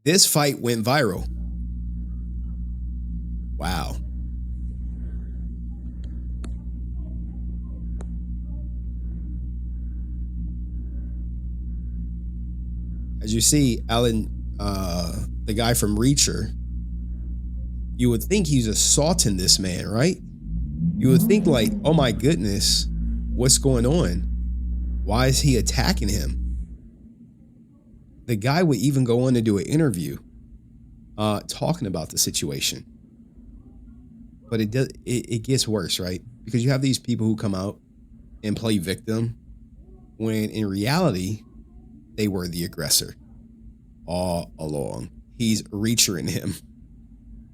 This fight went viral. Wow. As you see, Alan, the guy from Reacher, you would think he's assaulting this man, right? You would think like, oh my goodness, what's going on? Why is he attacking him? The guy would even go on to do an interview talking about the situation. But it gets worse, right? Because you have these people who come out and play victim when in reality, they were the aggressor all along. He's Reachering him.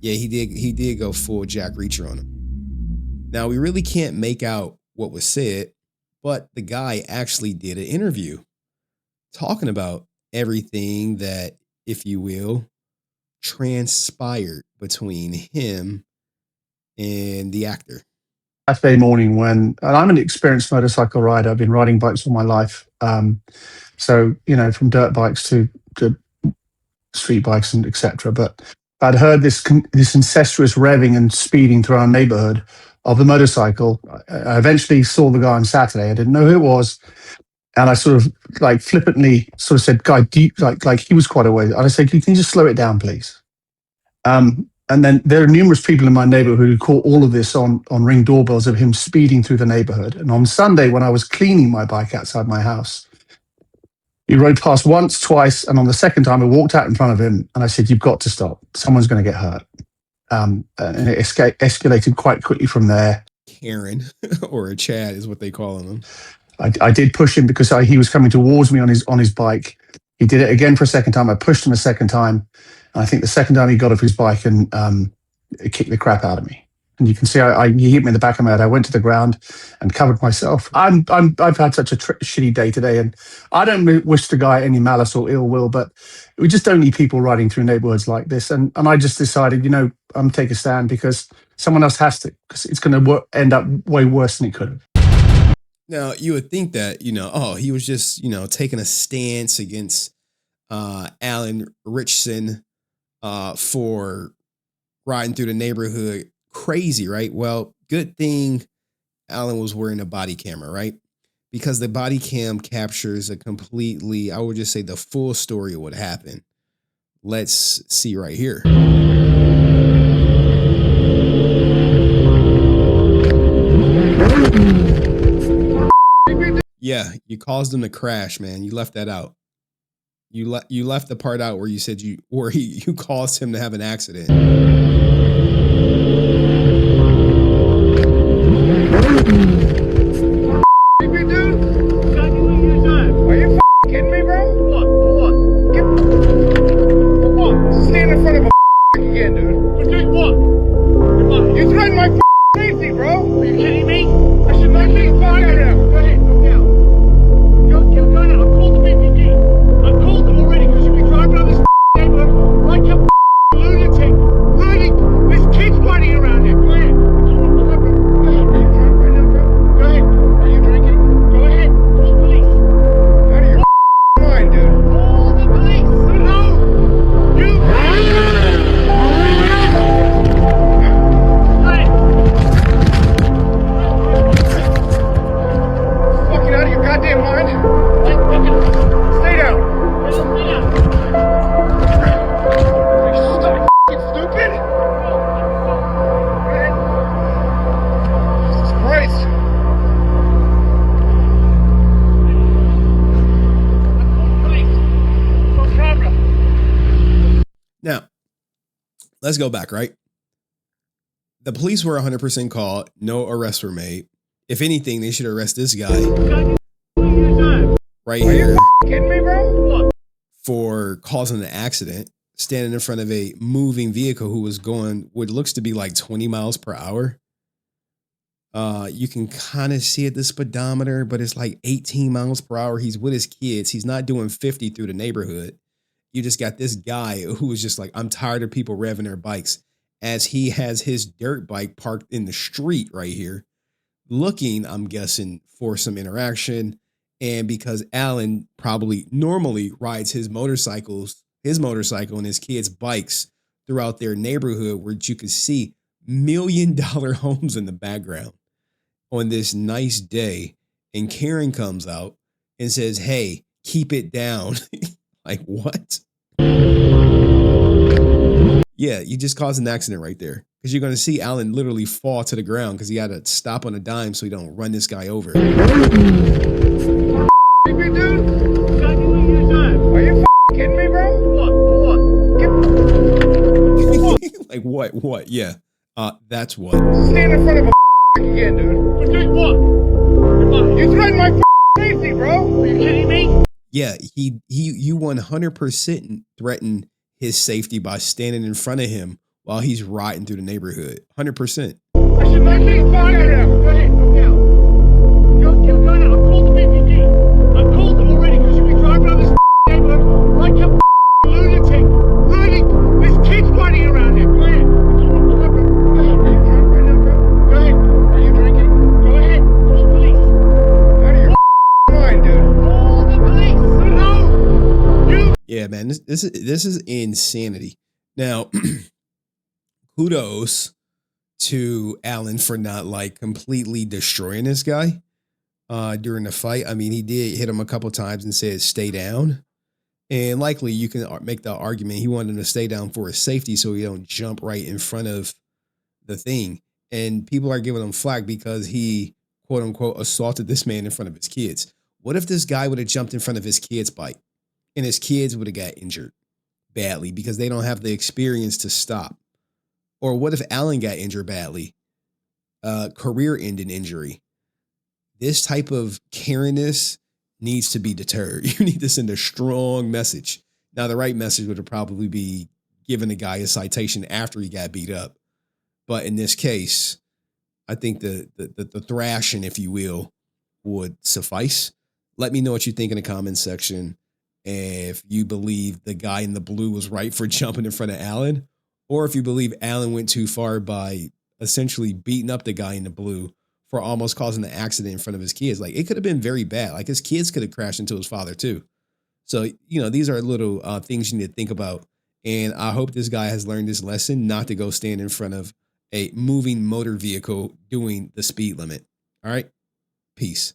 Yeah, he did go full Jack Reacher on him. Now, we really can't make out what was said, but the guy actually did an interview talking about everything that, if you will, transpired between him and the actor. Saturday morning and I'm an experienced motorcycle rider. I've been riding bikes all my life. So, from dirt bikes to street bikes and etc. But I'd heard this incestuous revving and speeding through our neighborhood of the motorcycle. I eventually saw the guy on Saturday. I didn't know who it was. And I sort of like flippantly sort of said, "Guy, like he was quite a way." And I said, "Can you just slow it down, please?" And then there are numerous people in my neighborhood who caught all of this on Ring doorbells of him speeding through the neighborhood. And on Sunday, when I was cleaning my bike outside my house, he rode past once, twice, and on the second time, I walked out in front of him and I said, "You've got to stop. Someone's going to get hurt." And it escalated quite quickly from there. Karen or a Chad is what they call him. I did push him because he was coming towards me on his bike. He did it again for a second time. I pushed him a second time. And I think the second time he got off his bike and it kicked the crap out of me. And you can see he hit me in the back of my head. I went to the ground and covered myself. I've had such a shitty day today, and I don't wish the guy any malice or ill will, but we just don't need people riding through neighborhoods like this. And I just decided, I'm take a stand because someone else has to, because it's going to end up way worse than it could have. Now, you would think that, he was just, taking a stance against Alan Ritchson for riding through the neighborhood crazy, right? Well, good thing Alan was wearing a body camera, right? Because the body cam captures a completely, I would just say the full story of what happened. Let's see right here. Yeah, you caused him to crash, man. You left that out. You left the part out where you said you caused him to have an accident. Are you kidding me, bro? Hold on. Stand in front of a again, dude. We're doing what? You threatened my safety, bro. Are you kidding me? I should not be fine right now. Go ahead, go down. Go down. I'm called the BPD. I'm called them already because you've been driving on this neighborhood like a lunatic. There's kids running around here. Go ahead. Go ahead. Are you drunk right now, bro? Go ahead. Are you drinking? Go ahead. Call the police. Out of your mind, dude. Call the police. No. You. Fucking out of your goddamn mind. Stay down. Are you fucking stupid? Jesus Christ. Now, let's go back, right? The police were 100% called. No arrests were made. If anything, they should arrest this guy right here Kidding me, bro? for causing an accident, standing in front of a moving vehicle who was going what looks to be like 20 miles per hour. You can kind of see at the speedometer, but it's like 18 miles per hour. He's with his kids. He's not doing 50 through the neighborhood. You just got this guy who was just like, I'm tired of people revving their bikes, as he has his dirt bike parked in the street right here, looking, I'm guessing, for some interaction. And because Alan probably normally rides his motorcycles his motorcycle and his kids' bikes throughout their neighborhood, where you could see $1 million homes in the background on this nice day. And Karen comes out and says, "Hey, keep it down." Like, what? Yeah, you just caused an accident right there, because you're going to see Alan literally fall to the ground because he had to stop on a dime so he don't run this guy over. Are you kidding me, bro? Like, what? Yeah. That's what. Stand in front of a again, dude. Okay, what? You threatened my safety, bro. Are you kidding me? Yeah, you 100% threatened his safety by standing in front of him while he's riding through the neighborhood. 100%. I should not be fired at him. Go ahead, go down. You're gonna. I've called the BPD. I've called them already because you've been driving around this neighborhood like a lunatic. Running. There's kids running around here. Go ahead. Go ahead, bro. Go ahead. Are you drunk right now, bro? Go ahead. Are you drinking? Go ahead. Call the police. Out of your mind, dude. Call the police. No. You. Yeah, man, this is insanity. Now, kudos to Alan for not like completely destroying this guy during the fight. I mean, he did hit him a couple times and said, "Stay down." And likely you can make the argument he wanted him to stay down for his safety so he don't jump right in front of the thing. And people are giving him flack because he, quote unquote, assaulted this man in front of his kids. What if this guy would have jumped in front of his kid's bike and his kids would have got injured badly because they don't have the experience to stop? Or what if Alan got injured badly? Career-ending injury. This type of carelessness needs to be deterred. You need to send a strong message. Now, the right message would probably be giving the guy a citation after he got beat up. But in this case, I think the thrashing, if you will, would suffice. Let me know what you think in the comments section. If you believe the guy in the blue was right for jumping in front of Alan, or if you believe Alan went too far by essentially beating up the guy in the blue for almost causing an accident in front of his kids. Like, it could have been very bad. Like, his kids could have crashed into his father too. So, you know, these are little things you need to think about. And I hope this guy has learned this lesson, not to go stand in front of a moving motor vehicle doing the speed limit. All right. Peace.